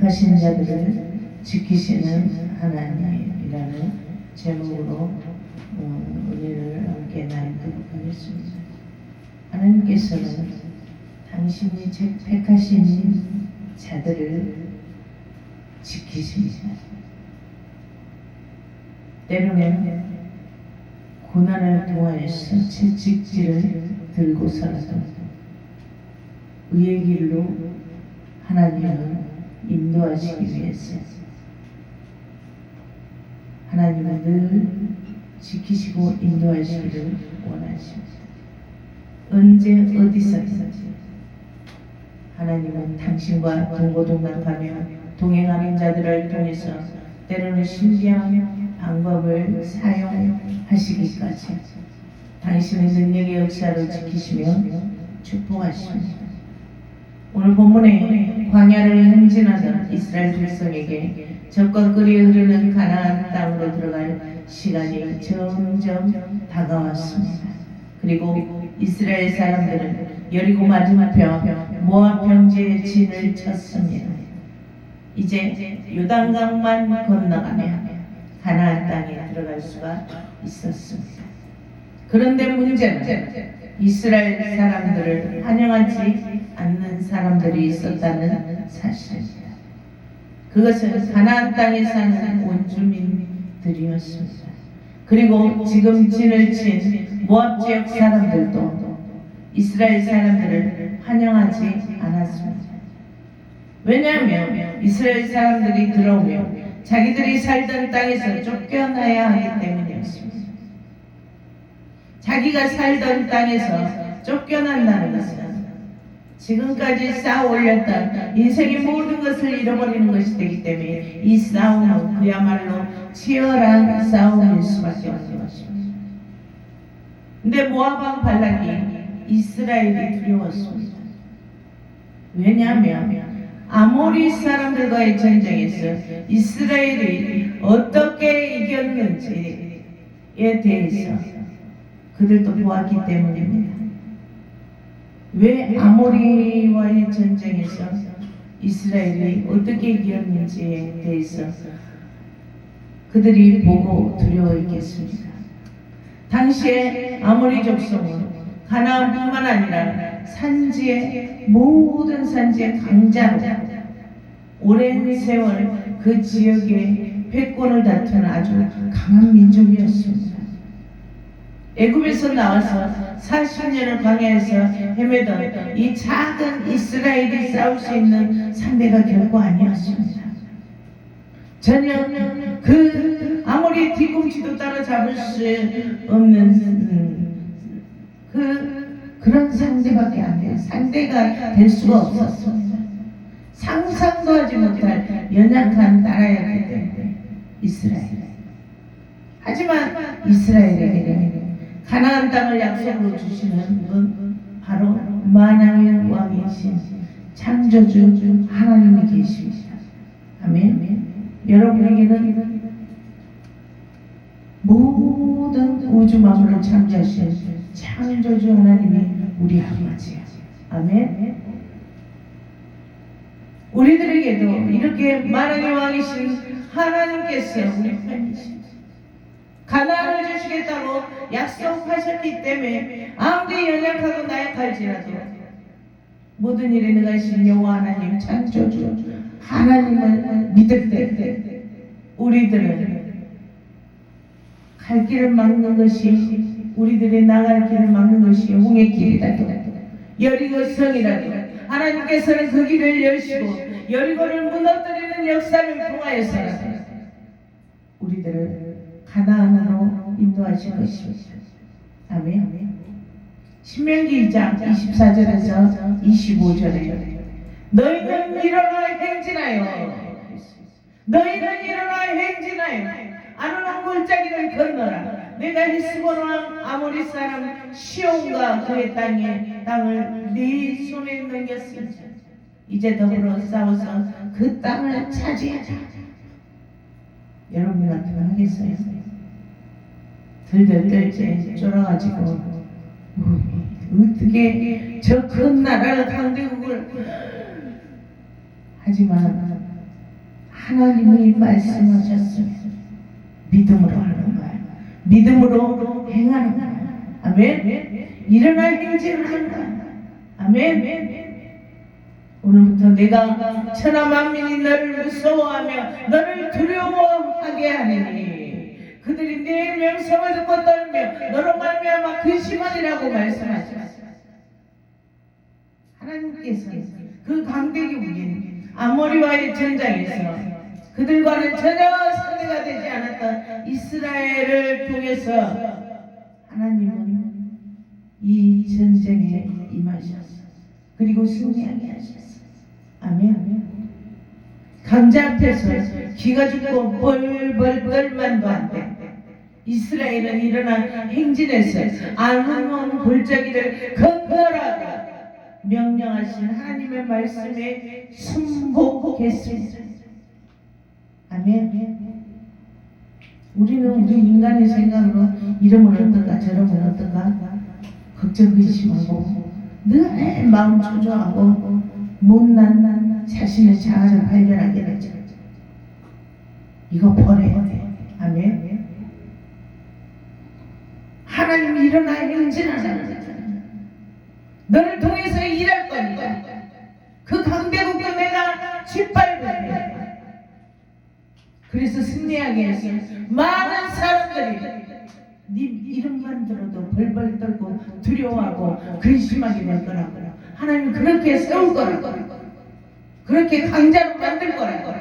택하신 자들을 지키시는 하나님이라는 제목으로 은혜를 함께 나누도록 하겠습니다. 하나님께서는 당신이 택하신 자들을 지키십니다. 때로는 고난을 통하여서 채찍질을 들고서라도 의의 길로 하나님은 인도하시기 위해서 하나님은 늘 지키시고 인도하시기를 원하십니다. 언제 어디서든지 하나님은 당신과 동고동락하며 동행하는 자들을 통해서 때로는 신비한 방법을 사용하시기까지 당신의 능력의 역사를 지키시며 축복하십니다. 오늘 본문에 광야를 행진하던 이스라엘 백성에게 적과 꿀이 흐르는 가나안 땅으로 들어갈 시간이 점점 다가왔습니다. 그리고 이스라엘 사람들은 여리고 맞은편 모압 평지에 진을 쳤습니다. 이제 요단강만 건너가면 가나안 땅에 들어갈 수가 있었습니다. 그런데 문제는 이스라엘 사람들을 환영하지 않는 사람들이 있었다는 사실입니다. 그것은 가나안 땅에 사는 원주민들이었습니다. 그리고 지금 진을 친 모압 지역 사람들도 이스라엘 사람들을 환영하지 않았습니다. 왜냐하면 이스라엘 사람들이 들어오면 자기들이 살던 땅에서 쫓겨나야 하기 때문이었습니다. 자기가 살던 땅에서 쫓겨난다는 것은 지금까지 쌓아 올렸던 인생의 모든 것을 잃어버리는 것이 되기 때문에 이 싸움은 그야말로 치열한 싸움일 수밖에 없는 것입니다. 근데 모압 왕 발락이 이스라엘이 두려웠습니다. 왜냐하면 아모리 사람들과의 전쟁에서 이스라엘이 어떻게 이겼는지에 대해서 그들도 보았기 때문입니다. 왜 아모리와의 전쟁에서 이스라엘이 어떻게 이겼는지에 대해서 그들이 보고 두려워했겠습니까? 당시에 아모리 족속은 가나안뿐만 아니라 산지의 모든 산지의 강자로 오랜 세월 그 지역의 패권을 다투는 아주 강한 민족이었습니다. 애굽에서 나와서 40년을 광야에서 헤매던 이 작은 이스라엘이 싸울 수 있는 상대가 결코 아니었습니다. 전혀 그 아무리 뒤꿈치도 따라잡을 수 없는 그런 상대밖에 안 돼요. 상대가 될 수가 없었습니다. 상상도 하지 못할 연약한 나라였기 때문에 이스라엘. 하지만 이스라엘에게 가나안 땅을 약속으로 주시는 분 바로 만왕의 왕이신 창조주 하나님이 계십니다. 아멘. 여러분에게는 모든 우주 만물을 창조하신 창조주 하나님이 우리 아버지야. 아멘. 우리들에게도 이렇게 만왕의 왕이신 하나님께서 우리 편이십니다. 가나안을 주시겠다고 약속하셨기 때문에 아무리 연약하고 나약할지라도 모든 일에 능하신 여호와 하나님 창조주 하나님을 믿을 때 우리들은 갈 길을 막는 것이 우리들의 나갈 길을 막는 것이 홍해 길이라도 여리고 성이라도 하나님께서는 그 길을 여시고 여리고를 무너뜨리는 역사를 통하여서라도 우리들을 가나안으로 인도하실 것입니다. 아멘. 신명기 2장 24절에서 25절에 너희는 일어나 행진하여 너희는 일어나 행진하여 아르논 골짜기를 건너라. 내가 헤스본 왕 아모리 사람 시온과 그의 땅을 네 손에 넘겼으니 이제 더불어 싸워서 그 땅을 차지하자. 여러분 같으면 하겠어요? 들들 떨지 쫄아가지고 어떻게 저 큰 나라를 강대국을 하지만 하나님이 말씀하셨으면 믿음으로 하는 거야. 믿음으로 행하는 거야. 아멘. 일어나 행진을 하는 거야. 아멘. 오늘부터 내가 천하 만민이 너를 무서워하며 너를 두려워하게 하리니 그들이 내 명성을 듣고 떨며 너로 말미암아 근심하리라고 말씀하셨어요. 하나님께서 그 강대기 우긴 아모리와의 전장에서 그들과는 전혀 상대가 되지 않았던 이스라엘을 통해서 하나님은 이 전쟁에 임하셨어요. 그리고 승리하게 하셨어요. 아멘. 강자 앞에서 기가 죽고 벌벌 떨만도 안 돼. 이스라엘은 일어나 행진해서 아르논 골짜기를 건너라고 명령하신 하나님의 말씀에 순복했습니다. 아멘. 우리는 우리 인간의 생각으로 이러면 어떨까 저러면 어떨까 걱정 근심하고 늘 마음 초조하고 못난 자신의 자아를 발견하게 되죠. 이거 버려야 돼. 아멘. 하나님이 일어나 행진하는 거잖아. 너를 통해서 일할 거니까. 그 강대국도 내가 짓밟을 거야. 그래서 승리하게 해서 많은 사람들이 네 이름만 들어도 벌벌 떨고 두려워하고 근심하게 될 거라고. 하나님 그렇게 세울 거라고. 그렇게 강자로 만들 거라고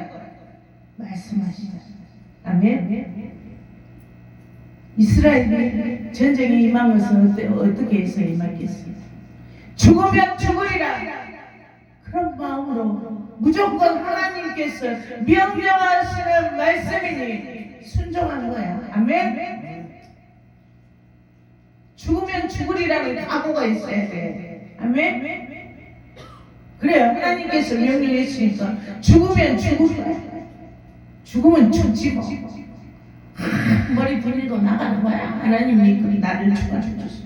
말씀하시죠. 아멘. 이스라엘이 전쟁에 임한 것은 어떻게 해서 임하겠습니까? 죽으면 죽으리라. 그런 마음으로 무조건 하나님께서 명령하시는 말씀이니 순종하는 거야. 아멘. 죽으면 죽으리라는 각오가 있어야 돼. 아멘. 그래요. 하나님께서 명령했으니까 죽으면 죽을 거야. 죽으면 죽지 뭐. 머리 부리고 나가는 거야. 하나님 믿고 나를 죽어주셨어.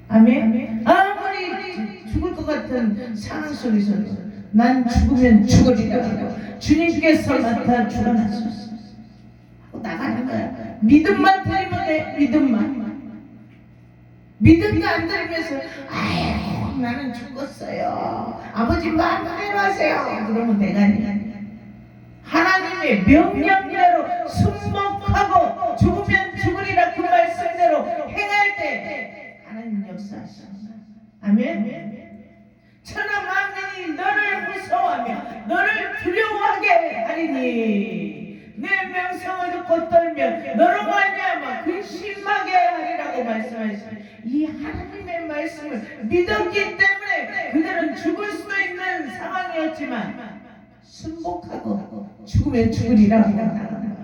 아멘. 아무리 죽을 것 같은 상황 속에서도 난 죽으면 죽으리라고 주님께서 맡아 죽어놨었어. 하고 나가는 거야. 믿음만 드리면 돼. 믿음만. 믿음도 안 들으면서 아유 나는 죽었어요. 아버지 마음대로 하세요. 그러면 내가 아니야. 하나님의 명령대로 순복하고 죽으면 죽으리라 그 말씀대로 행할 때 하나님 역사하십니다. 아멘. 천하 만민이 너를 무서워하며 너를 두려워하게 하리니 내 명성을 듣고 떨며 너로 말미암아 근심하게 하리라고 말씀하시니 이 하나님의 말씀을 믿었기 때문에 그들은 죽을 수도 있는 상황이었지만 순복하고 죽으면 죽으리라고 나갑니다.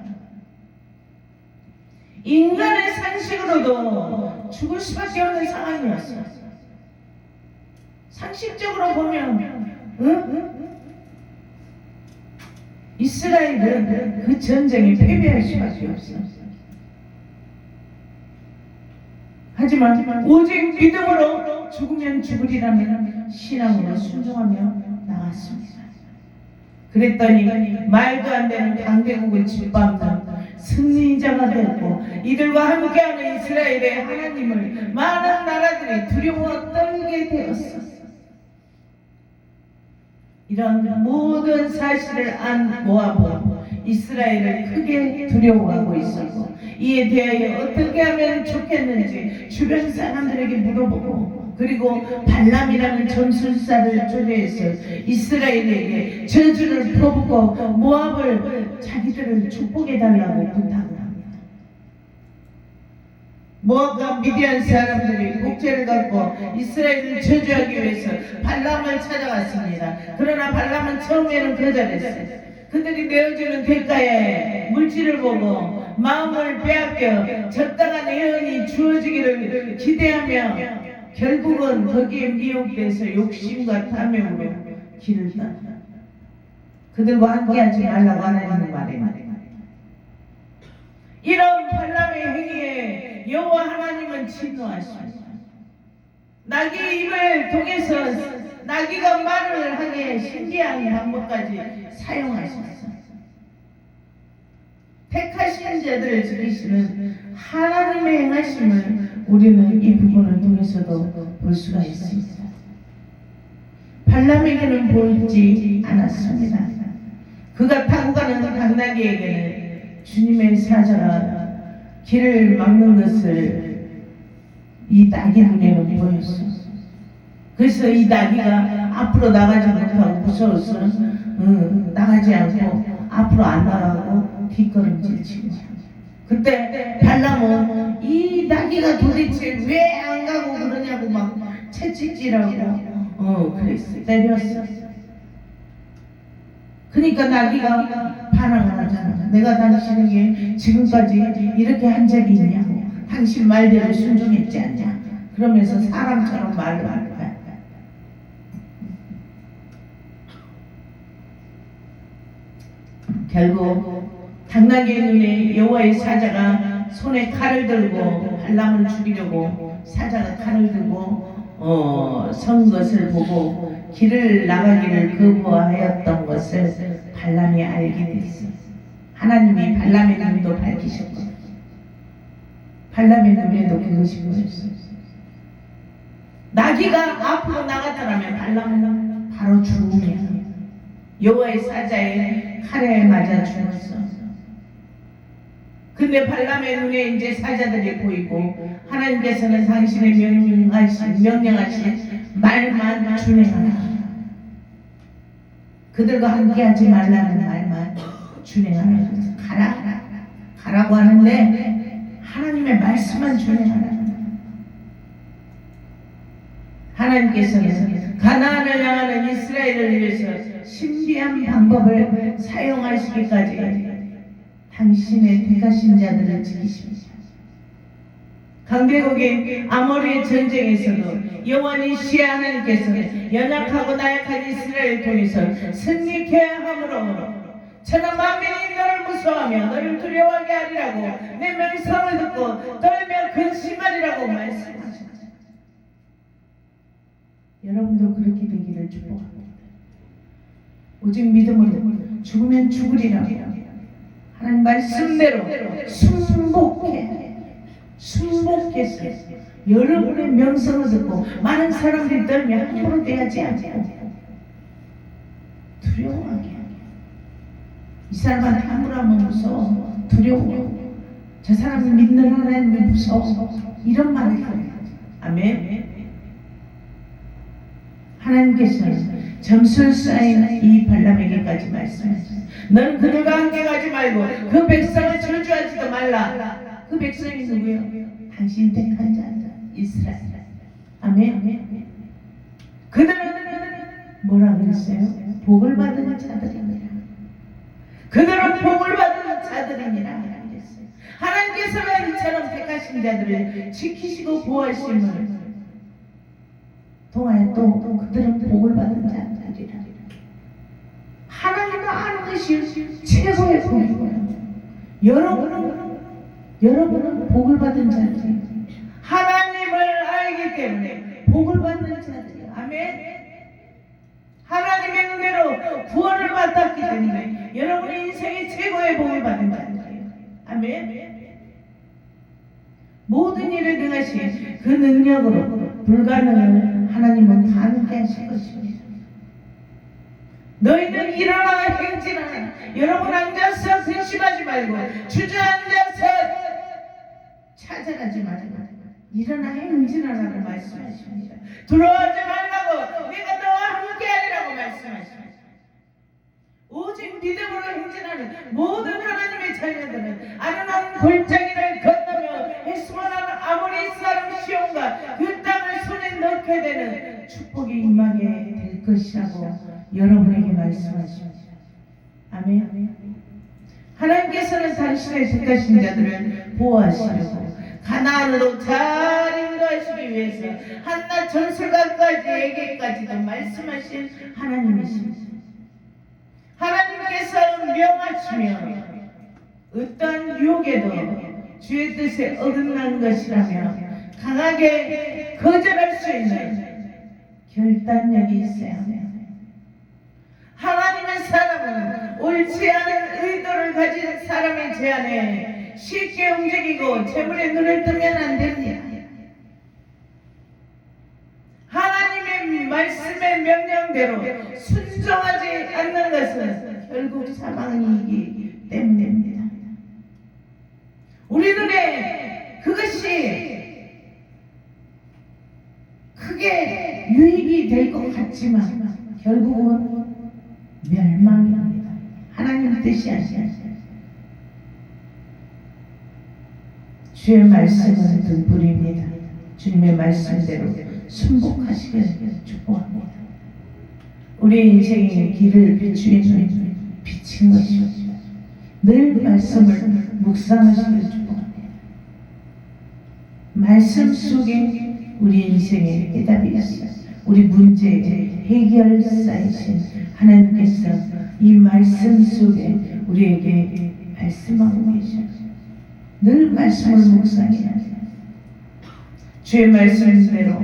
인간의 상식으로도 죽을 수밖에 없는 상황이었어요. 상식적으로 보면 이스라엘은 그 전쟁에 패배할 수밖에 없어요. 하지만 오직 믿음으로 죽으면 죽으리라면 신앙으로 순종하며 나왔습니다. 그랬더니 말도 안 되는 강대국을 짓밟는 승리자가 되었고 이들과 함께하는 이스라엘의 하나님을 많은 나라들이 두려워 떨게 되었어. 이런 모든 사실을 안 모아보고 이스라엘을 크게 두려워하고 있었고 이에 대하여 어떻게 하면 좋겠는지 주변 사람들에게 물어보고 그리고 발람이라는 점술사를 초대해서 이스라엘에게 저주를 퍼붓고 모압을 자기들을 축복해달라고 부탁을 합니다. 모압과 미디안 사람들이 목재를 갖고 이스라엘을 저주하기 위해서 발람을 찾아갔습니다. 그러나 발람은 처음에는 거절했어요. 그들이 내어주는 대가에 물질을 보고 마음을 빼앗겨 적당한 예언이 주어지기를 기대하며 결국은 거기에 미혹돼서 욕심과 탐욕으로 길을 떠나 그들과 함께하지 말라고 하나님은 말합니다. 이런 발람의 행위에 여호와 하나님은 진노하십니다. 나귀의 입을 통해서 나귀가 말을 하게 신기한 방법까지 사용하셨어요. 택하신 자들을 지키시는 하나님의 행하심을 우리는 이 부분을 통해서도 볼 수가 있습니다. 발람에게는 보이지 않았습니다. 그가 타고 가는 당나귀에게는 주님의 사자가 길을 막는 것을 이 낙이 눈에는 보였어. 그래서 이 낙이가 앞으로 나가지 못하고 무서워서 나가지 않고 앞으로 안 나가고 뒷걸음질 치고, 그때 발람은 이 낙이가 도대체 왜 안 가고 그러냐고 막 채찍질하고 그랬어. 때렸어. 그러니까 나귀가 반항을 하잖아. 내가 당신에게 지금까지 이렇게 한 적이 있냐고. 당신 말대로 순종했지 않냐. 그러면서 사람처럼 말을 하는 거야. 결국 당나귀의 눈에 여호와의 사자가 손에 칼을 들고 발람을 죽이려고 사자가 칼을 들고 선 것을 보고 길을 나가기를 거부하였던 것을 발람이 알게 됐어요. 하나님이 발람의 눈도 밝히셨고 발람의 눈에도 그것이 보였어요. 나귀가 앞으로 나갔더라면 발람은 바로 죽음이야. 여호와의 사자의 칼에 맞아 죽었어. 근데 발람의 눈에 이제 사자들이 보이고 하나님께서는 당신의 명령하신 말만 준행하라. 그들과 함께하지 말라는 말만 준행하라. 가라고 하는데 하나님의 말씀만 준행하라. 하나님께서는 가나안을 향하는 이스라엘을 위해서 신비한 방법을 사용하시기까지 당신의 택하신 자들을 지키십니다. 강대국인 아모리의 전쟁에서도 여호와니시 하나님께서는 연약하고 나약한 이스라엘을 통해서 승리케 함으로 천하 만민이 너를 무서워하며 너를 두려워하게 하리라고 내 명성을 듣고 떨며 근심하리라고 말씀하셨습니다. 여러분도 그렇게 되기를 축복합니다. 오직 믿음으로 죽으면 죽으리라. 하나님 말씀대로 순복해서 여러분의 명성을 듣고 많은 사람들이 떨며 함부로 대하지 않고 두려워하게. 이 사람한테 함부로 하면 무서워, 두려워. 저 사람이 믿는 하나님이 무서워. 이런 말을 해요. 아멘. 하나님께서는 점술 쌓인 이 발람에게까지 말씀하셨어요. 너는 그들과 함께 가지 말고 그 백성을 저주하지도 말라. 그 백성이 누구예요? 당신 택한 자들 이스라엘. 아멘. 그들은 뭐라 그랬어요? 복을 받은 자들입니다. 그들은 복을 받은 자들입니다. 하나님께서는 이처럼 택하신 자들을 지키시고 보호하심을 동안에 또 그들은 복을 받은 자들이라. 하나님을 아는 것이 최고의 복이고요. 여러분은 복을 받은 자들이에요. 하나님을 알기 때문에 복을 받는 자들이에요. 아멘. 하나님의 은혜로 구원을 받았기 때문에 여러분의 인생의 최고의 복을 받은 자들이에요. 아멘. 모든 일을 능하신 그 능력으로 불가능을 하나님은 다 함께 하실 것입니다. 너희는 일어나 행진하라. 여러분 앉아서 근심하지 말고 주저앉아서 찾아가지 말고 일어나 행진하라고 말씀하십니다. 두려워하지 말라고 내가 너와 함께하리라고 말씀하십니다. 오직 믿음으로 행진하는 모든 하나님의 자녀들은 아름다운 골짜기를 건너며 헬스원하는 아모리 사람 시온과 그 땅을 손에 넣게 되는 축복이 임하게 될 것이라고 여러분에게 말씀하십니다. 아멘. 하나님께서는 당신의 택하신 자들을 보호하시려고 가나안으로 잘 인도하시기 위해서 한낱 전술가까지에게까지도 말씀하신 하나님이십니다. 하나님께서 명하시며 어떠한 유혹에도 주의 뜻에 어긋난 것이라며 강하게 거절할 수 있는 결단력이 있어야 합니다. 하나님의 사람은 옳지 않은 의도를 가진 사람 사람의 제안에 쉽게 움직이고 재물에 눈을 뜨면 안 됩니다. 하나님의 말씀의 명령대로 순종하지 않는 것은 결국 사망이기 때문입니다. 우리 눈에 그것이 크게 유익이 될 것 같지만 결국은 멸망입니다. 하나님 뜻이 아니야. 주의 말씀은 등불입니다. 주님의 말씀대로 순복하시길 축복합니다. 우리 인생의 길을 비추는 빛인 것이요 늘 말씀을 묵상하시길 축복합니다. 말씀 속에 우리 인생의 해답이 있어요. 우리 문제의 해결사이신 하나님께서 이 말씀 속에 우리에게 말씀하고 계셔요. 늘 말씀을 묵상해야 해요. 주의 말씀대로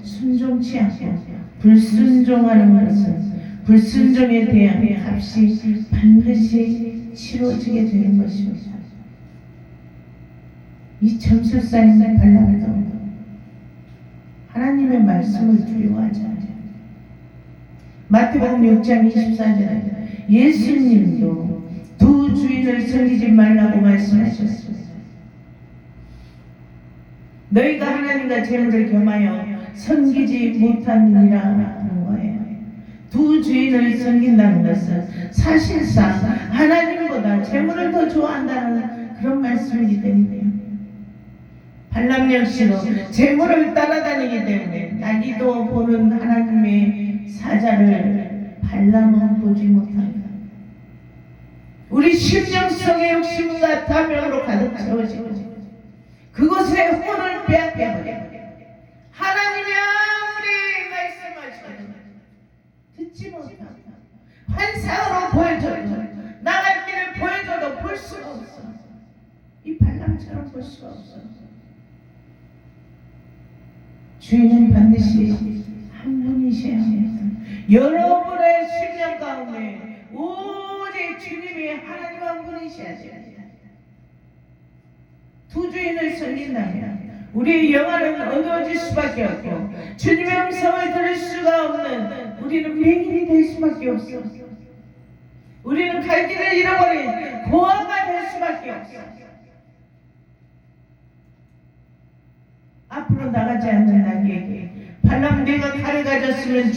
순종치 않고 불순종하는 것은 불순종에 대한 값이 반드시 치러지게 되는 것입니다. 이 점술사인 발람도 하나님의 말씀을 두려워하지 않아요. 마태복음 6장 24절에 예수님도 두 주인을 섬기지 말라고 말씀하셨습니다. 너희가 하나님과 재물을 겸하여 섬기지 못하느니라 하는 거예요. 두 주인을 섬긴다는 것은 사실상 하나님보다 재물을 더 좋아한다는 그런 말씀이기 때문에요. 발람 역시도 재물을 따라다니기 때문에 자기도 보는 하나님의 사자를 발람은 보지 못한다. 우리 심령 속에 욕심과 탐욕으로 가득 채워지고 그곳에 혼을 빼앗겨버려. 하나님이 아무리 말씀하셔도 듣지 못하고 환상으로 보여줘도 나갈 길을 보여줘도 볼 수가 없어. 이 발람처럼 볼 수가 없어. 주인은 반드시 한 분이셔야 합니다. 여러분의 심령 가운데 오직 주님이 하나님 한 분이셔야 됩니다. 두 주인을 섬긴다면 우리의 영혼은 어두워질 수밖에 없고 주님의 음성을 들을 수가 없는 우리는 맹인이 될 수밖에 없어. 우리는 갈 길을 잃어버린 고아가 될 수밖에 없어. 앞으로 나가지 않는 나귀에게 발람 내가 칼을 가졌으면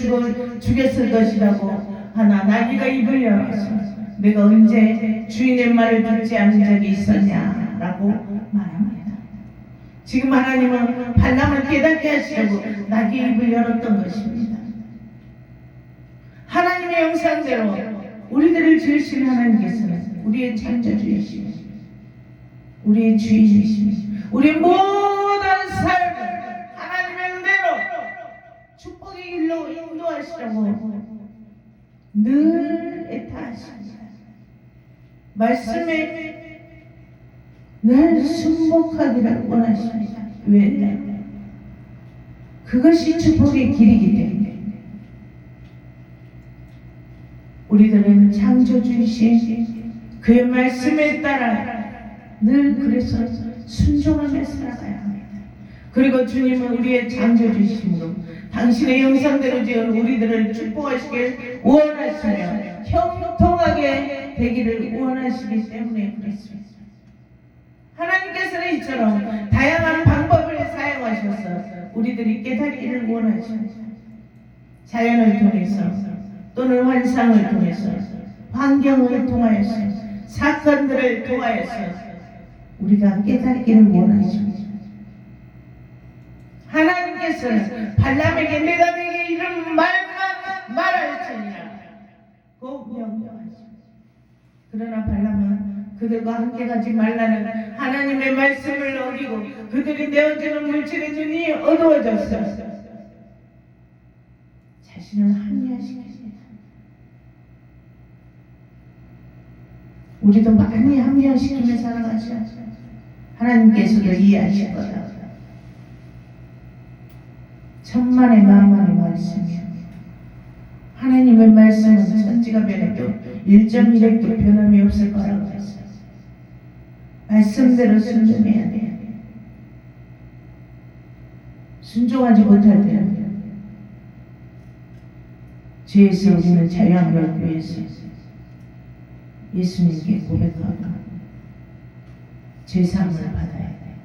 죽였을 것이라고 하나 나귀가 입을 열어서 내가 언제 주인의 말을 듣지 않은 적이 있었냐라고 말합니다. 지금 하나님은 발람을 깨닫게 하시려고 나귀의 입을 열었던 것입니다. 하나님의 형상대로 우리들을 지으신 하나님께서는 우리의 창조주이시며 우리의 주인이시며 우리의 모든 삶을 하나님의 은혜로 축복의 길로 인도하시려고 늘 애타하십니다. 말씀에 늘 순복하기를 원하십니다. 왜냐하면 그것이 축복의 길이기 때문에 우리들은 창조주이신 그의 말씀에 따라 늘 그래서 순종하며 살아가야 합니다. 그리고 주님은 우리의 창조주이심으로 당신의 형상대로 지은 우리들을 축복하시길 원하시며 형통하게 되기를 원하시기 때문에 그렇습니다. 하나님께서는 이처럼 다양한 방법을 사용하셔서 우리들이 깨닫기를 원하십니다. 자연을 통해서 또는 환상을 통해서 환경을 통하여서 사건들을 통하여서 우리가 깨닫기를 원하십니다. 하나님께서는 발람에게 내가 네게 이런 말만 말할지니라 고 명령하십니다. 그러나 발람은 그들과 함께 가지 말라는 하나님의 말씀을 어기고 그들이 내어주는 물질의 눈이 어두워졌어 자신을 합리화시킵니다. 우리도 많이 합리화시키며 살아가죠. 하나님께서도 이해하실 거다. 천만의 만만의 말씀이요. 하나님의 말씀은 천지가 변해도 1.1핵도 변함이 없을 거라고 했어요. 말씀대로 순종해야 돼. 순종하지 못할 때는 죄에서 우리는 자유함을 위해서 예수님께 고백하고 죄사함을 받아야 돼.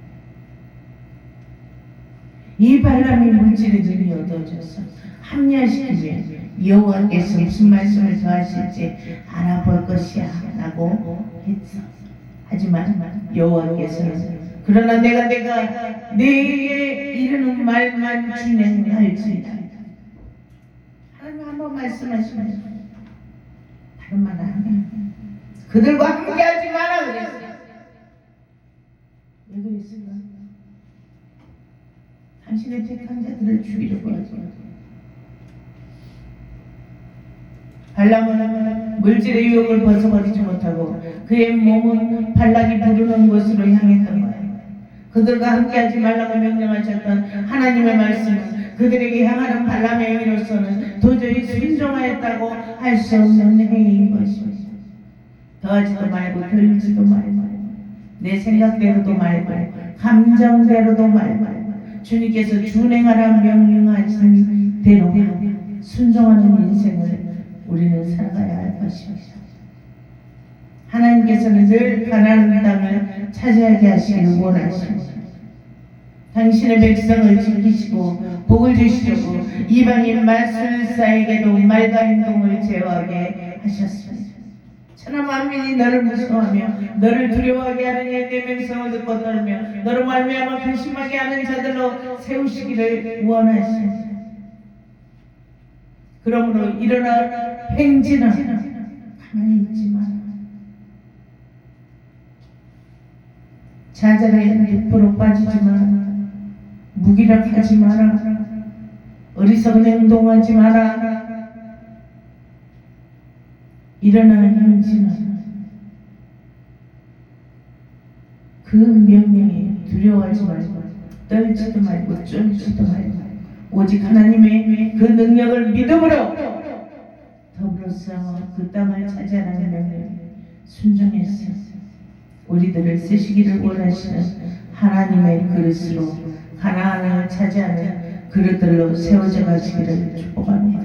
이 발람이 물질의 눈이 어두워져서 합리화시키면 여호와께서 무슨 말씀을 더하실지 알아볼 것이야 라고 했어. 하지만 여호와께서는 그러나 내가 네게 이르는 말만 준행할지이다. 하나님 한번 말씀하시면 다른 말 안 해. 그들과 함께하지 마라 그랬어요. 왜 그랬을까? 당신의 택한 자들을 죽이려고 하죠. 발람은 물질의 유혹을 벗어버리지 못하고 그의 몸은 발락이 부르는 곳으로 향했던 거예요. 그들과 함께하지 말라고 명령하셨던 하나님의 말씀은 그들에게 향하는 발람의 행위로서는 도저히 순종하였다고 할 수 없는 행위인 것입니다. 더하지도 말고 덜지도 말고 내 생각대로도 말고 감정대로도 말고 주님께서 준행하라 명령하신 대로 순종하는 인생을 우리는 살아가야 할 것입니다. 하나님께서는 늘 가나안 땅을 차지하게 하시기를 원하십니다. 당신의 백성을 지키시고 복을 주시려고 이방인 마술사에게도 말과 행동을 제어하게 하셨습니다. 천하 만민이 너를 무서워하며 너를 두려워하게 하는 내 명성을 듣고 떨며 너로 말미암아 근심하게 하는 자들로 세우시기를 원하십니다. 그러므로 일어나 행진하 가만히 있지 마라. 자잘의 늪으로 빠지지 마라. 무기력하지 마라. 어리석은 행동하지 마라. 일어나 행진하라. 그 명령에 두려워하지 말고 떨지도 말고 쫄지도 말고 오직 하나님의 그 능력을 믿음으로 더불어 싸워 그 땅을 차지하라는 명령에 순종했어. 우리들을 쓰시기를 원하시는 하나님의 그릇으로 가나안을 차지하는 그릇들로 세워져 가시기를 축복합니다.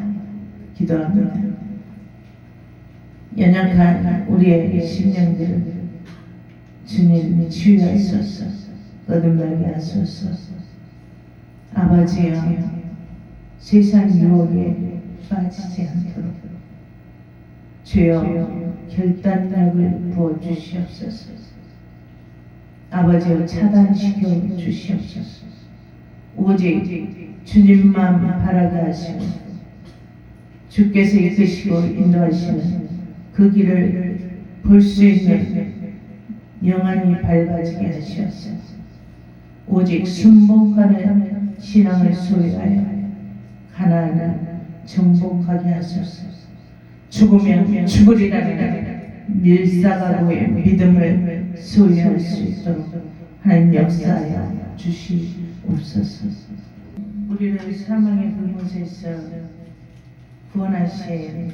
기도합니다. 연약한 우리의 심령들을 주님 치유하소서. 거듭나게 하소서. 아버지여, 세상 유혹에 빠지지 않도록 주여 결단력을 부어주시옵소서. 아버지여 차단시켜 주시옵소서. 오직 주님만 바라게 하시고 주께서 이끄시고 인도하시는 그 길을 볼 수 있는 영안이 밝아지게 하시옵소서. 오직 순복하는 신앙을 소유하여 가나안을 정복하게 하소서. 죽으면 죽으리라는 밀사가고의 믿음을 소유할 수 있도록 하나님 역사하여 주시옵소서. 우리를 사망의 불못에서 구원하신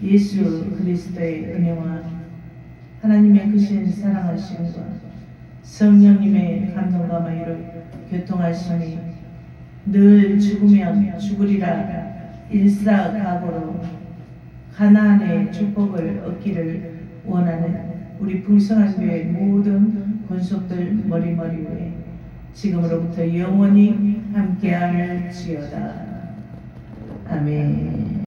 예수 그리스도의 은혜와 하나님의 크신 사랑하심과 성령님의 감동과 마유로 교통하심이 늘 죽으면 죽으리라 일사각오로 가나안의 축복을 얻기를 원하는 우리 풍성한 교회 모든 권속들 머리머리 위에 지금으로부터 영원히 함께할지어다. 아멘.